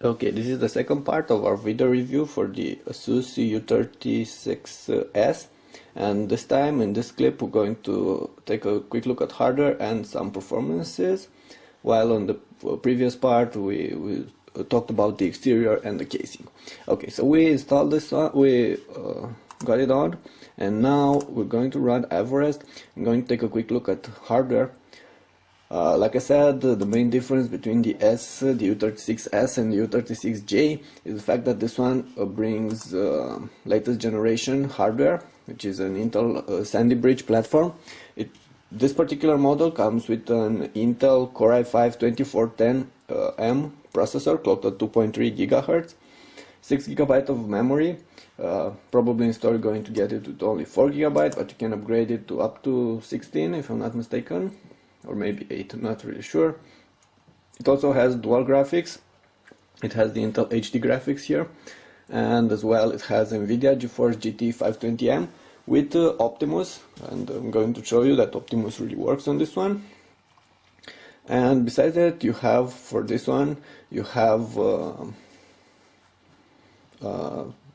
Okay, this is the second part of our video review for the Asus U36S, and this time in this clip we're going to take a quick look at hardware and some performances, while on the previous part we talked about the exterior and the casing. Okay, so we installed this one, we got it on, and now we're going to run Everest. I'm going to take a quick look at hardware. Like I said, the main difference between the U36S and the U36J is the fact that this one brings latest generation hardware, which is an Intel Sandy Bridge platform. This particular model comes with an Intel Core i5-2410M processor clocked at 2.3 GHz, 6 GB of memory. Probably in store going to get it with only 4 GB, but you can upgrade it to up to 16 if I'm not mistaken, or maybe 8, I'm not really sure. It also has dual graphics. It has the Intel HD graphics here, and as well it has NVIDIA GeForce GT 520M with Optimus, and I'm going to show you that Optimus really works on this one. And besides that, you have, for this one, you have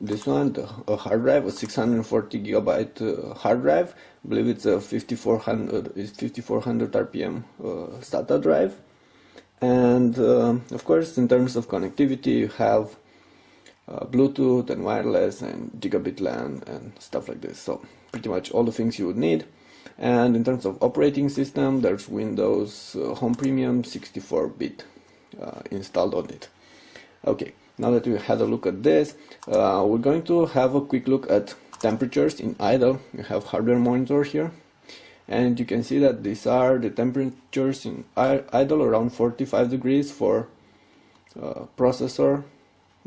this one, a hard drive, a 640 GB hard drive. I believe it's a 5400 RPM SATA drive. And of course, in terms of connectivity, you have Bluetooth and wireless and gigabit LAN and stuff like this. So pretty much all the things you would need. And in terms of operating system, there's Windows Home Premium 64-bit installed on it. Okay, now that we had a look at this, we're going to have a quick look at temperatures in idle. You have hardware monitor here, and you can see that these are the temperatures in idle, around 45 degrees for processor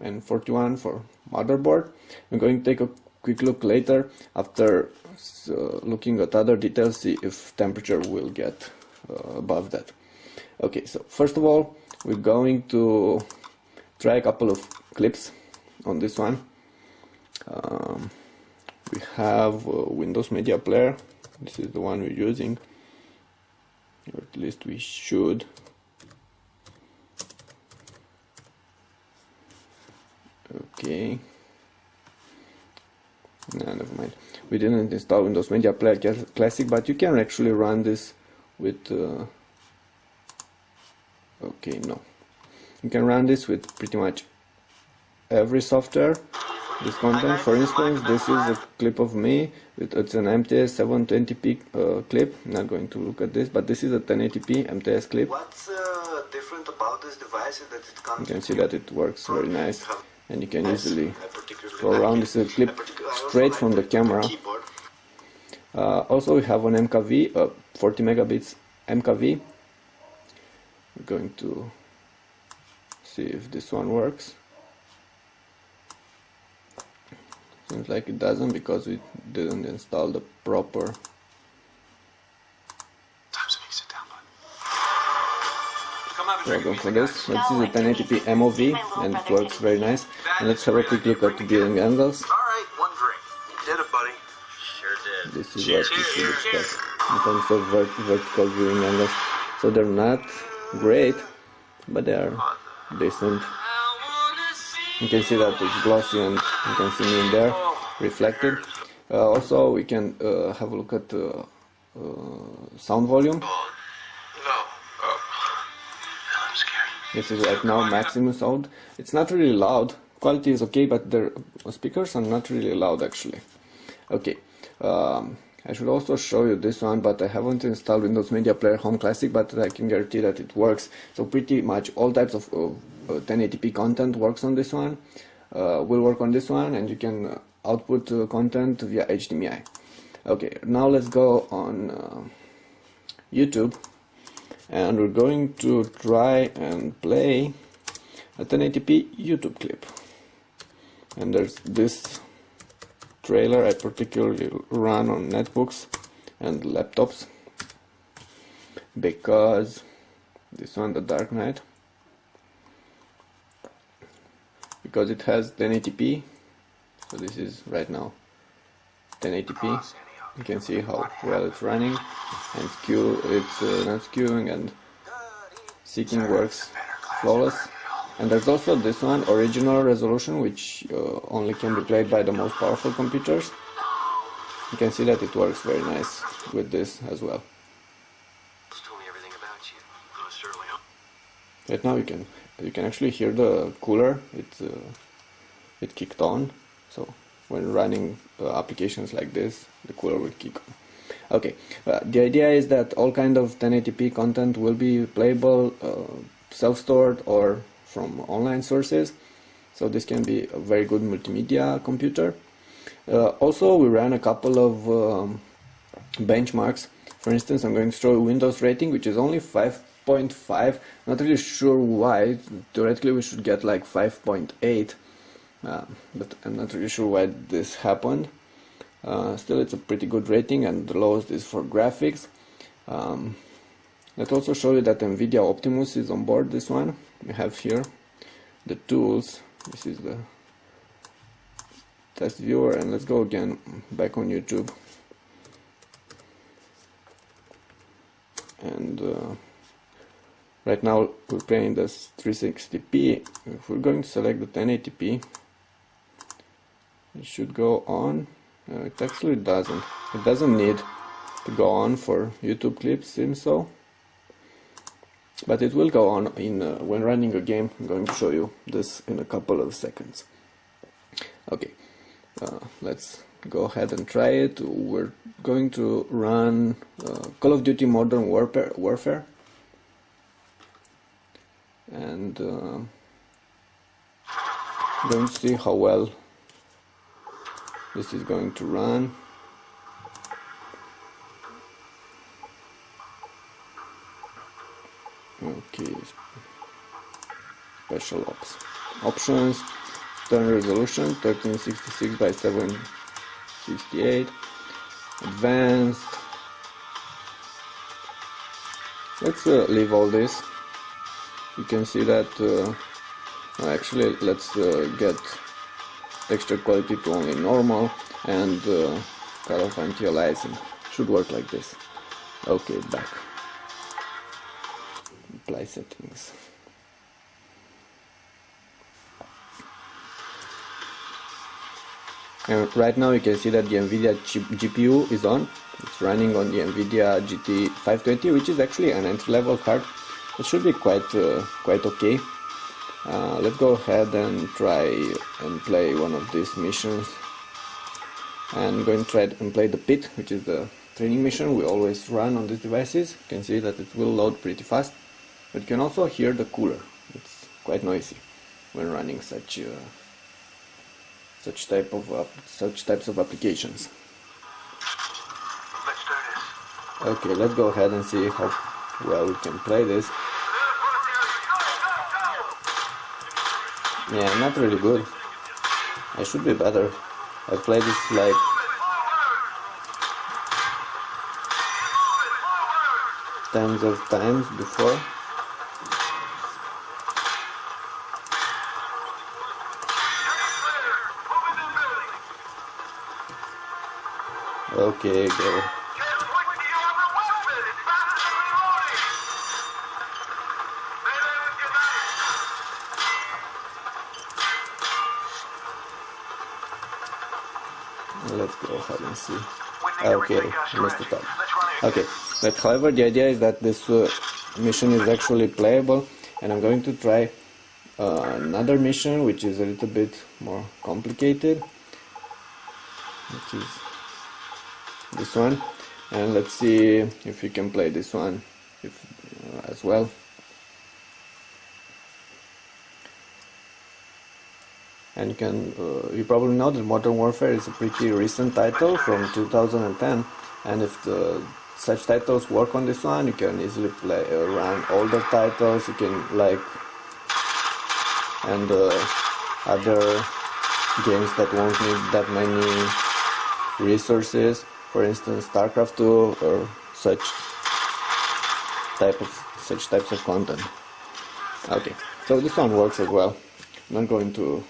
and 41 for motherboard. I'm going to take a quick look later after looking at other details, see if temperature will get above that. Okay, so first of all, we're going to try a couple of clips on this one. We have Windows Media Player. This is the one we're using, or at least we should. Okay, no, never mind. We didn't install Windows Media Player Classic, but you can actually run this with okay, no, you can run this with pretty much every software. This content, for instance, this is a clip of me. It's an MTS 720p clip. I'm not going to look at this, but this is a 1080p MTS clip. What's different about this device is that it comes. You can see that it works very nice, and you can easily throw around. This is a clip straight from the camera. Also, we have an MKV, 40 megabits MKV. We're going to see if this one works. Seems like it doesn't because we didn't install the proper. Program for this. This is a 1080p MOV, and it works very nice. And let's have a quick look at the viewing angles. Alright, one drink. Did it, buddy? Sure did. This is what you should expect in terms of vertical viewing angles. So they're not great, but they are decent. You can see that it's glossy, and you can see me in there reflected. Also, we can have a look at sound volume. This is right now maximum sound. It's not really loud. Quality is okay, but the speakers are not really loud actually. Okay, I should also show you this one, but I haven't installed Windows Media Player Home Classic, but I can guarantee that it works. So pretty much all types of 1080p content works on this one, will work on this one, and you can output content via HDMI. Okay, now let's go on YouTube, and we're going to try and play a 1080p YouTube clip. And there's this trailer I particularly run on netbooks and laptops, because this one, The Dark Knight, because it has 1080p. So this is right now 1080p. You can see how well it's running, and it's not skewing, and seeking works flawless. And there's also this one, original resolution, which only can be played by the most powerful computers. You can see that it works very nice with this as well. Just told me everything about you. I certainly hope. Right now you can actually hear the cooler. It kicked on. So when running applications like this, the cooler will kick on. Okay, the idea is that all kind of 1080p content will be playable, self-stored or from online sources. So this can be a very good multimedia computer. Also, we ran a couple of benchmarks. For instance, I'm going to show a Windows rating, which is only 5.5. Not really sure why. Theoretically, we should get like 5.8, but I'm not really sure why this happened. Still, it's a pretty good rating, and the lowest is for graphics. Let's also show you that NVIDIA Optimus is on board this one. We have here the tools. This is the test viewer, and let's go again back on YouTube. And right now we're playing this 360p. If we're going to select the 1080p, it should go on. It actually doesn't. It doesn't need to go on for YouTube clips, seems so. But it will go on in when running a game. I'm going to show you this in a couple of seconds. Okay, let's go ahead and try it. We're going to run Call of Duty Modern Warfare. And going to see how well this is going to run. Okay, special ops options, turn resolution 1366 by 768, advanced. Let's leave all this. You can see that actually let's get texture quality to only normal and cut off anti-aliasing. Should work like this. Okay, back. Apply settings. And right now you can see that the NVIDIA GPU is on. It's running on the NVIDIA GT 520, which is actually an entry-level card. It should be quite okay. Let's go ahead and try and play one of these missions. I'm going to try and play the pit, which is the training mission we always run on these devices. You can see that it will load pretty fast, but you can also hear the cooler. It's quite noisy when running such types of applications. Let's do this. Okay, let's go ahead and see how well we can play this. Yeah, not really good. I should be better. I played this like tens of times before. Okay, go. Let's go ahead and see. Okay, I missed it up. Okay, but however, the idea is that this mission is actually playable, and I'm going to try another mission which is a little bit more complicated, which is this one, and let's see if you can play this one as well. And you probably know that Modern Warfare is a pretty recent title from 2010, and if such titles work on this one, you can easily run older titles. You can and other games that won't need that many resources. For instance, StarCraft 2 or such types of content. Okay, so this one works as well. I'm not going to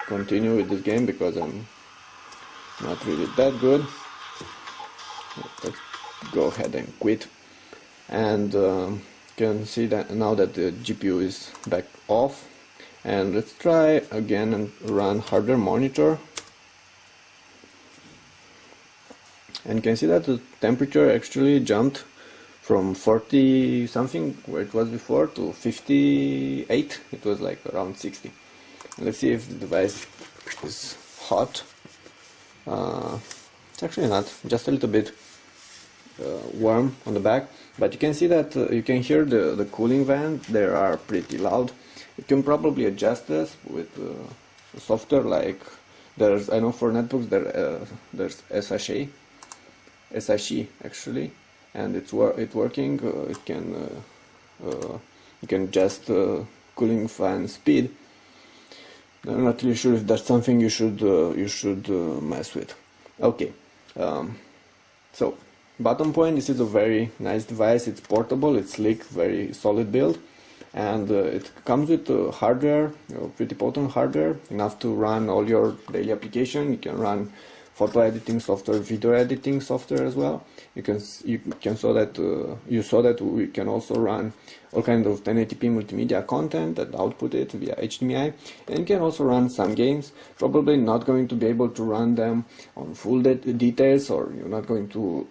continue with this game because I'm not really that good. Let's go ahead and quit. And you can see that now that the GPU is back off, and let's try again and run hardware monitor, and you can see that the temperature actually jumped from 40 something where it was before to 58. It was like around 60. Let's see if the device is hot. It's actually not, just a little bit warm on the back, but you can see that you can hear the cooling vents. They are pretty loud. You can probably adjust this with software like there's, I know for netbooks there's SHE actually, and it's working. It can you can adjust cooling fan speed. I'm not really sure if that's something you should mess with. Okay, so bottom point, this is a very nice device. It's portable, it's sleek, very solid build, and it comes with hardware, pretty potent hardware, enough to run all your daily application. You can run photo editing software, video editing software as well. You saw that we can also run all kinds of 1080p multimedia content and output it via HDMI, and you can also run some games. Probably not going to be able to run them on full details, or you're not going to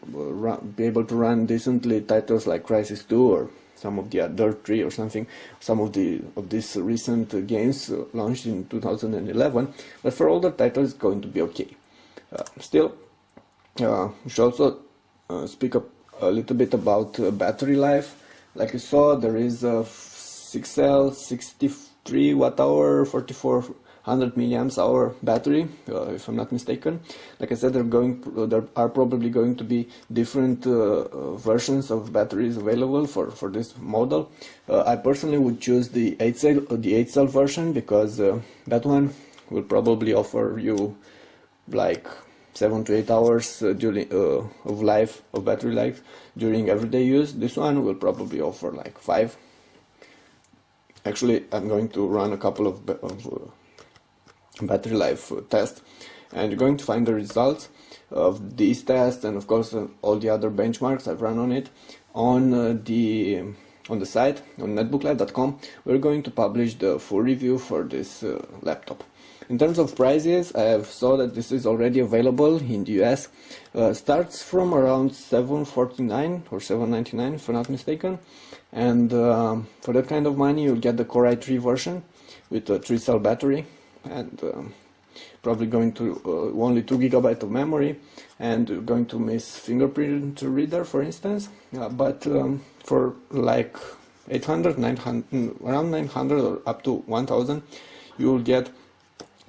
be able to run decently titles like Crysis 2 or some of the Dirt 3 or something, some of these recent games launched in 2011. But for older titles, it's going to be okay. Still, we should also speak up a little bit about battery life. Like you saw, there is a 6L 63 watt-hour 4400 milliamps hour battery, if I'm not mistaken. Like I said, there are probably going to be different versions of batteries available for this model. I personally would choose the 8-cell version, because that one will probably offer you like 7 to 8 hours of battery life during everyday use. This one will probably offer like 5. Actually, I'm going to run a couple of battery life tests, and you're going to find the results of these tests, and of course all the other benchmarks I've run on it on the site on netbooklive.com. We're going to publish the full review for this laptop. In terms of prices, I have saw that this is already available in the US. Starts from around $749 or $799 if I'm not mistaken. And for that kind of money, you'll get the Core i3 version with a 3-cell battery, and probably going to only 2 GB of memory, and you're going to miss fingerprint reader, for instance. But for like 800, 900, around 900 or up to 1000, you will get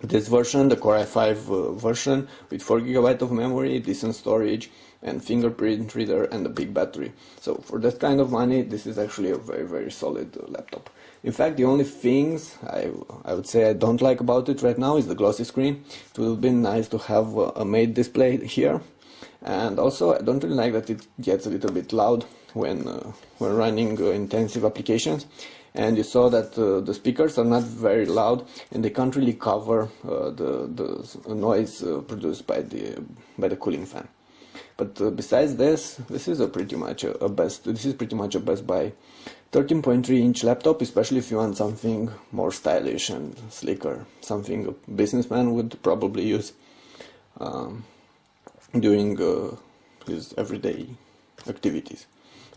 this version, the Core i5 version, with 4 GB of memory, decent storage, and fingerprint reader, and a big battery. So for that kind of money, this is actually a very, very solid laptop. In fact, the only things I would say I don't like about it right now is the glossy screen. It would have been nice to have a matte display here. And also, I don't really like that it gets a little bit loud when running intensive applications. And you saw that the speakers are not very loud, and they can't really cover the noise produced by the cooling fan. But besides this, this is pretty much a Best Buy 13.3-inch laptop, especially if you want something more stylish and slicker, something a businessman would probably use during his everyday activities.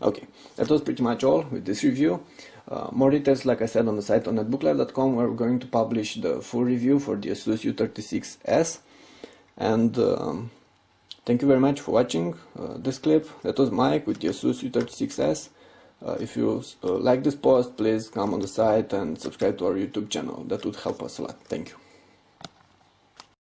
Okay, that was pretty much all with this review. More details, like I said, on the site on netbooklive.com, where we're going to publish the full review for the Asus U36S. And thank you very much for watching this clip. That was Mike with the Asus U36S. If you like this post, please come on the site and subscribe to our YouTube channel. That would help us a lot. Thank you.